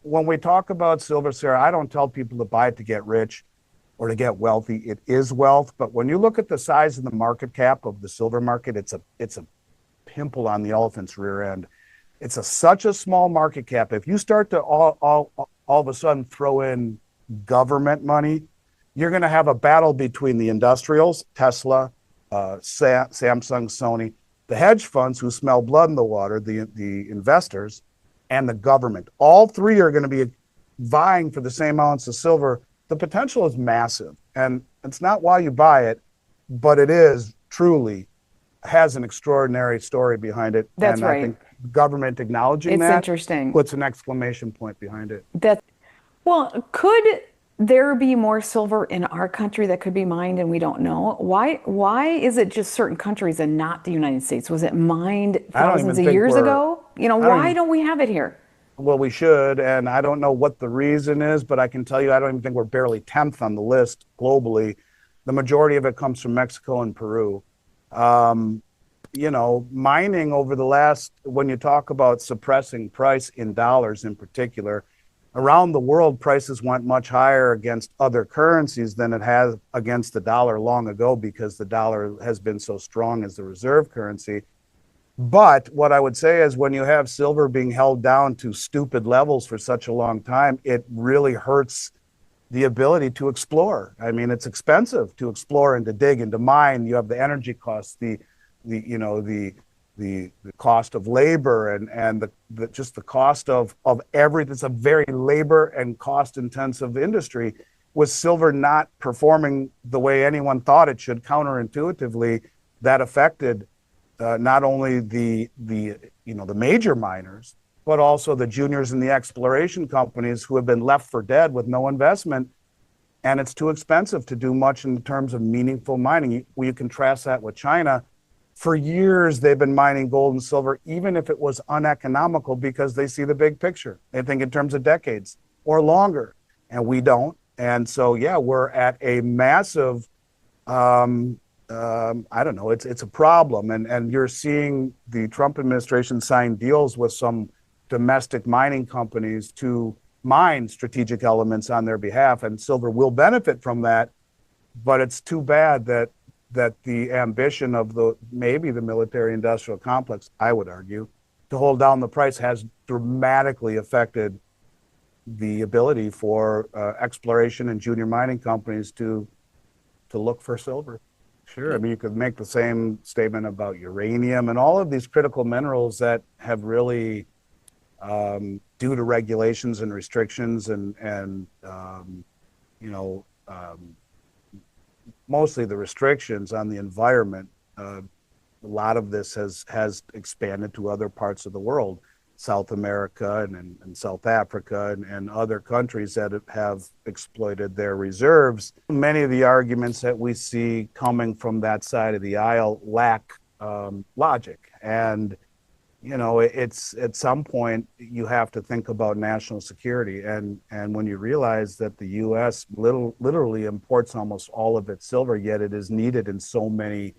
when we talk about silver, Sarah, I don't tell people to buy it to get rich or to get wealthy. It is wealth, but when you look at the size of the market cap of the silver market, it's a pimple on the elephant's rear end. It's such a small market cap. If you start to all of a sudden throw in government money, you're going to have a battle between the industrials, Tesla, Samsung, Sony, the hedge funds who smell blood in the water, the investors, and the government. All three are going to be vying for the same ounce of silver. The potential is massive, and it's not why you buy it, but it is truly has an extraordinary story behind it. That's and right. I think government acknowledging It's that interesting. puts an exclamation point behind it. Well, could there be more silver in our country that could be mined and we don't know? Why is it just certain countries and not the United States? Was it mined I don't thousands even of think years we're, ago? You know, I don't why even, don't we have it here? well, we should, and I don't know what the reason is, but I can tell you, I don't even think we're barely 10th on the list globally. The majority of it comes from Mexico and Peru. Um, Mining over the last, when you talk about suppressing price in dollars in particular, around the world, prices went much higher against other currencies than it has against the dollar long ago because the dollar has been so strong as the reserve currency. But what I would say is when you have silver being held down to stupid levels for such a long time, it really hurts the ability to explore. I mean, it's expensive to explore and to dig and to mine. You have the energy costs, the cost of labor and the just the cost of everything. It's a very labor and cost intensive industry. With silver not performing the way anyone thought it should, counterintuitively, that affected not only the major miners, but also the juniors and the exploration companies who have been left for dead with no investment. And it's too expensive to do much in terms of meaningful mining. You contrast that with China. For years, they've been mining gold and silver, even if it was uneconomical, because they see the big picture. They think in terms of decades or longer, and we don't. And so, yeah, we're at a massive, I don't know, it's a problem. And you're seeing the Trump administration sign deals with some domestic mining companies to mine strategic elements on their behalf, and silver will benefit from that. But it's too bad that the ambition of maybe the military industrial complex, I would argue, to hold down the price has dramatically affected the ability for exploration and junior mining companies to look for silver. Sure, I mean, you could make the same statement about uranium and all of these critical minerals that have really, due to regulations and restrictions and mostly the restrictions on the environment, a lot of this has expanded to other parts of the world, South America and South Africa and other countries that have exploited their reserves. Many of the arguments that we see coming from that side of the aisle lack logic. And it's at some point you have to think about national security, and when you realize that the U.S. literally imports almost all of its silver, yet it is needed in so many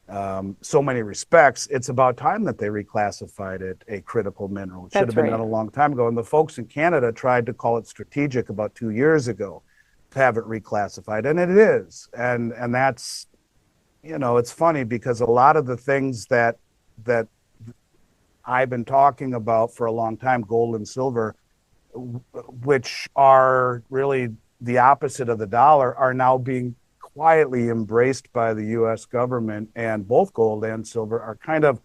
respects, it's about time that they reclassified it a critical mineral. It should have been done a long time ago. And the folks in Canada tried to call it strategic about 2 years ago to have it reclassified, and it is. And that's, it's funny because a lot of the things that I've been talking about for a long time, gold and silver, which are really the opposite of the dollar, are now being quietly embraced by the U.S. government, and both gold and silver are kind of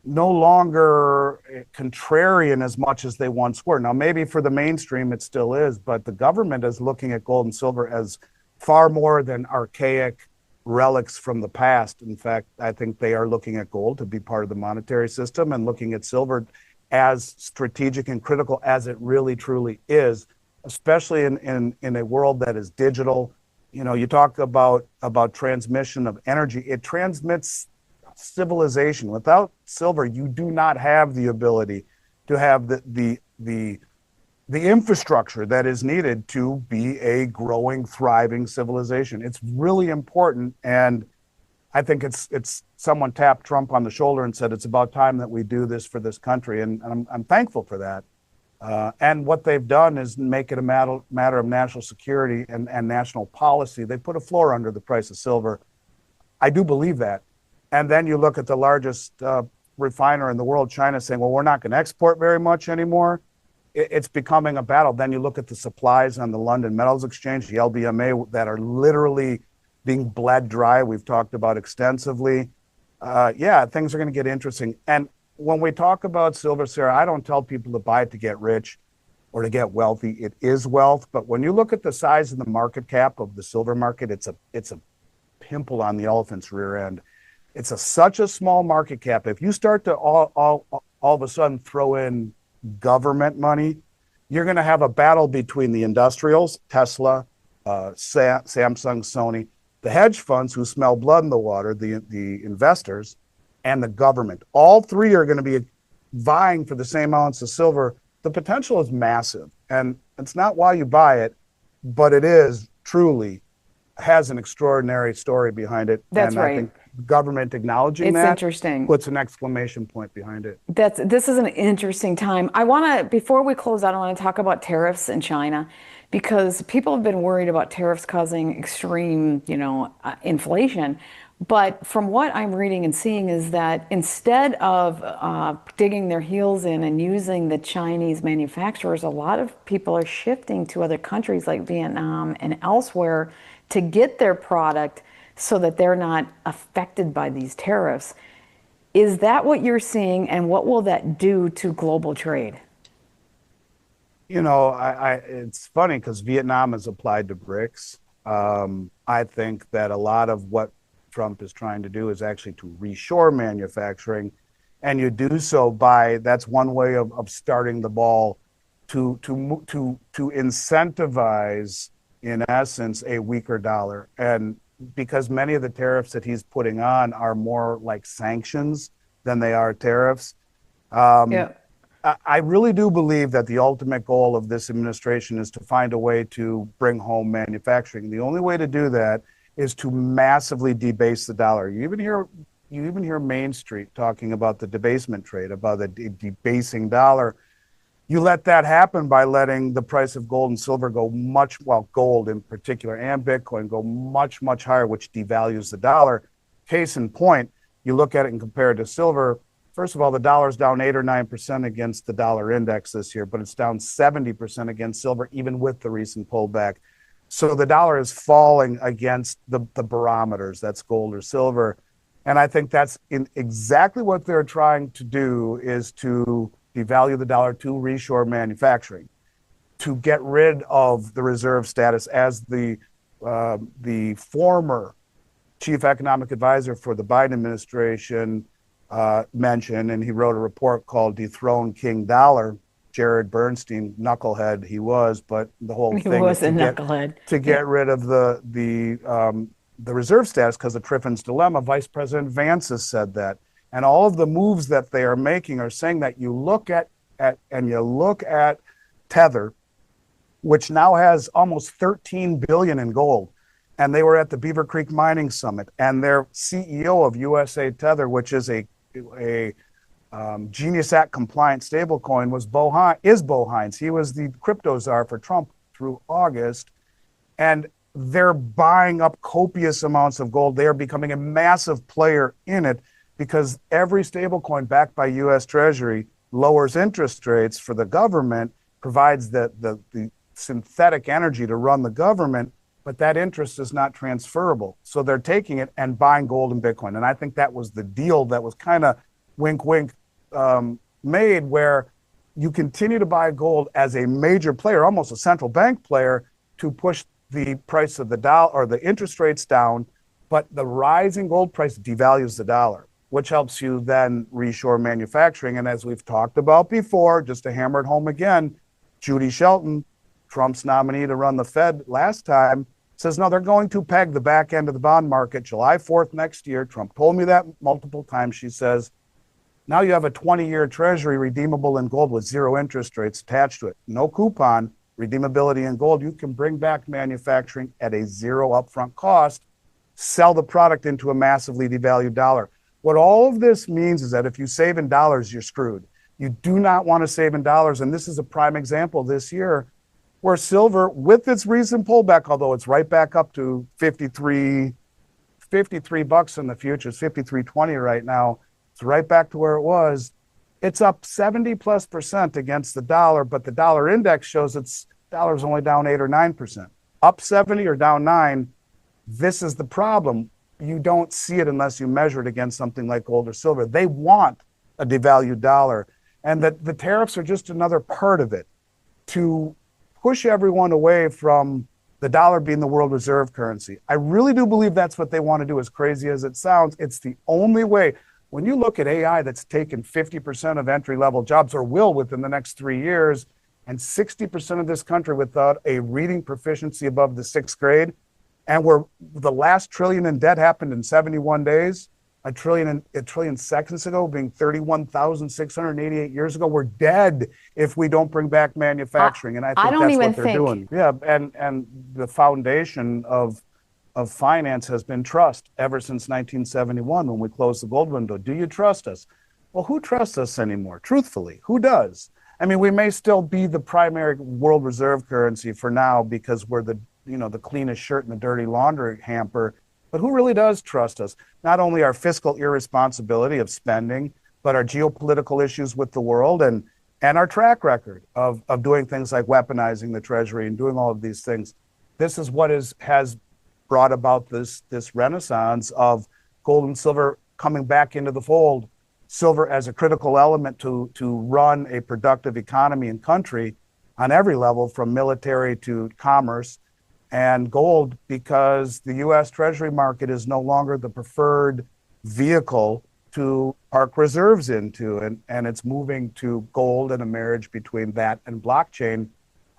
no longer contrarian as much as they once were. Now, maybe for the mainstream it still is, but the government is looking at gold and silver as far more than archaic relics from the past. In fact, I think they are looking at gold to be part of the monetary system and looking at silver as strategic and critical as it really truly is, especially in a world that is digital. You talk about transmission of energy. It transmits civilization. Without silver, you do not have the ability to have the infrastructure that is needed to be a growing, thriving civilization. It's really important, and I think it's someone tapped Trump on the shoulder and said it's about time that we do this for this country, and I'm thankful for that. And what they've done is make it a matter of national security and national policy. They put a floor under the price of silver. I do believe that. And then you look at the largest refiner in the world, China, saying, well, we're not going to export very much anymore. It's becoming a battle. Then you look at the supplies on the London Metals Exchange, the LBMA, that are literally being bled dry. We've talked about extensively. Yeah, things are going to get interesting. And when we talk about silver, Sarah, I don't tell people to buy it to get rich or to get wealthy. It is wealth. But when you look at the size of the market cap of the silver market, it's a pimple on the elephant's rear end. It's such a small market cap. If you start to all of a sudden throw in government money, you're going to have a battle between the industrials, Tesla, Samsung, Sony, the hedge funds who smell blood in the water, the investors, and the government. All three are going to be vying for the same ounce of silver. The potential is massive, and it's not why you buy it, but it is truly has an extraordinary story behind it. That's and right. I think government acknowledging It's that interesting. puts an exclamation point behind it. This is an interesting time. I want to, before we close out, I want to talk about tariffs in China because people have been worried about tariffs causing extreme, inflation. But from what I'm reading and seeing is that instead of digging their heels in and using the Chinese manufacturers, a lot of people are shifting to other countries like Vietnam and elsewhere to get their product so that they're not affected by these tariffs. Is that what you're seeing, and what will that do to global trade? It's funny because Vietnam is applied to BRICS. I think that a lot of what Trump is trying to do is actually to reshore manufacturing, and you do so that's one way of starting the ball to incentivize, in essence, a weaker dollar. And because many of the tariffs that he's putting on are more like sanctions than they are tariffs. Yeah. I really do believe that the ultimate goal of this administration is to find a way to bring home manufacturing. The only way to do that is to massively debase the dollar. You even hear Main Street talking about the debasement trade, about the debasing dollar. You let that happen by letting the price of gold and silver go gold in particular and Bitcoin go much, much higher, which devalues the dollar. Case in point, you look at it and compare it to silver. First of all, the dollar's down 8 or 9% against the dollar index this year, but it's down 70% against silver, even with the recent pullback. So the dollar is falling against the barometers, that's gold or silver. And I think that's exactly what they're trying to do, is to devalue the dollar to reshore manufacturing, to get rid of the reserve status, as the former chief economic advisor for the Biden administration mentioned, and he wrote a report called Dethrone King Dollar. Jared Bernstein, knucklehead he was, but the whole thing was is a knucklehead. to get rid of the reserve status because of Triffin's dilemma. Vice President Vance has said that. And all of the moves that they are making are saying that you look at Tether, which now has almost 13 billion in gold. And they were at the Beaver Creek Mining Summit, and their CEO of USA Tether, which is a Genius Act compliant stablecoin, is Bo Hines. He was the crypto czar for Trump through August, and they're buying up copious amounts of gold. They are becoming a massive player in it because every stablecoin backed by U.S. Treasury lowers interest rates for the government, provides the synthetic energy to run the government, but that interest is not transferable. So they're taking it and buying gold and Bitcoin. And I think that was the deal that was kind of wink, wink, made, where you continue to buy gold as a major player, almost a central bank player, to push the price of the dollar or the interest rates down. But the rising gold price devalues the dollar, which helps you then reshore manufacturing. And as we've talked about before, just to hammer it home again, Judy Shelton, Trump's nominee to run the Fed last time, says, no, they're going to peg the back end of the bond market July 4th next year. Trump told me that multiple times. She says, now you have a 20-year Treasury redeemable in gold with zero interest rates attached to it. No coupon, redeemability in gold. You can bring back manufacturing at a zero upfront cost, sell the product into a massively devalued dollar. What all of this means is that if you save in dollars, you're screwed. You do not want to save in dollars. And this is a prime example this year where silver, with its recent pullback, although it's right back up to 53 bucks in the futures, 53.20 right now. It's right back to where it was. It's up 70+% against the dollar, but the dollar index shows its dollar's only down 8 or 9%. Up 70 or down 9. This is the problem. You don't see it unless you measure it against something like gold or silver. They want a devalued dollar. And the tariffs are just another part of it to push everyone away from the dollar being the world reserve currency. I really do believe that's what they want to do, as crazy as it sounds. It's the only way. When you look at AI that's taken 50% of entry-level jobs, or will within the next 3 years, and 60% of this country without a reading proficiency above the 6th grade, and where the last trillion in debt happened in 71 days, a trillion seconds ago, being 31,688 years ago. We're dead if we don't bring back manufacturing. And I think that's what they're doing. Yeah, and the foundation of finance has been trust ever since 1971 when we closed the gold window. Do you trust us? Well, who trusts us anymore? Truthfully, who does? I mean, we may still be the primary world reserve currency for now because we're the cleanest shirt in the dirty laundry hamper. But who really does trust us? Not only our fiscal irresponsibility of spending, but our geopolitical issues with the world and our track record of doing things like weaponizing the Treasury and doing all of these things. This is what has brought about this renaissance of gold and silver coming back into the fold. Silver as a critical element to run a productive economy and country on every level, from military to commerce. And gold, because the U.S. Treasury market is no longer the preferred vehicle to park reserves into, and it's moving to gold and a marriage between that and blockchain,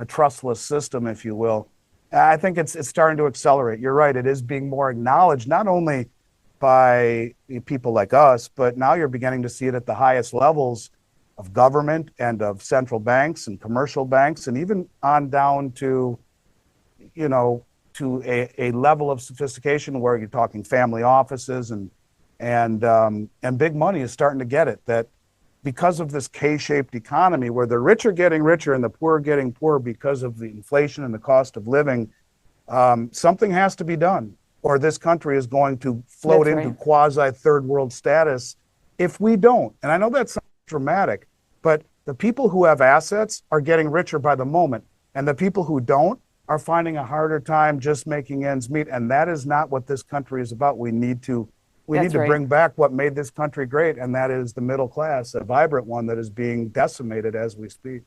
a trustless system, if you will. I think it's starting to accelerate. You're right, it is being more acknowledged, not only by people like us, but now you're beginning to see it at the highest levels of government and of central banks and commercial banks, and even on down to a level of sophistication where you're talking family offices and big money is starting to get it, that because of this K-shaped economy where the rich are getting richer and the poor are getting poorer because of the inflation and the cost of living, something has to be done, or this country is going to float into quasi third world status if we don't. And I know that sounds dramatic, but the people who have assets are getting richer by the moment, and the people who don't are finding a harder time just making ends meet. And that is not what this country is about. We need to bring back what made this country great, and that is the middle class, a vibrant one that is being decimated as we speak.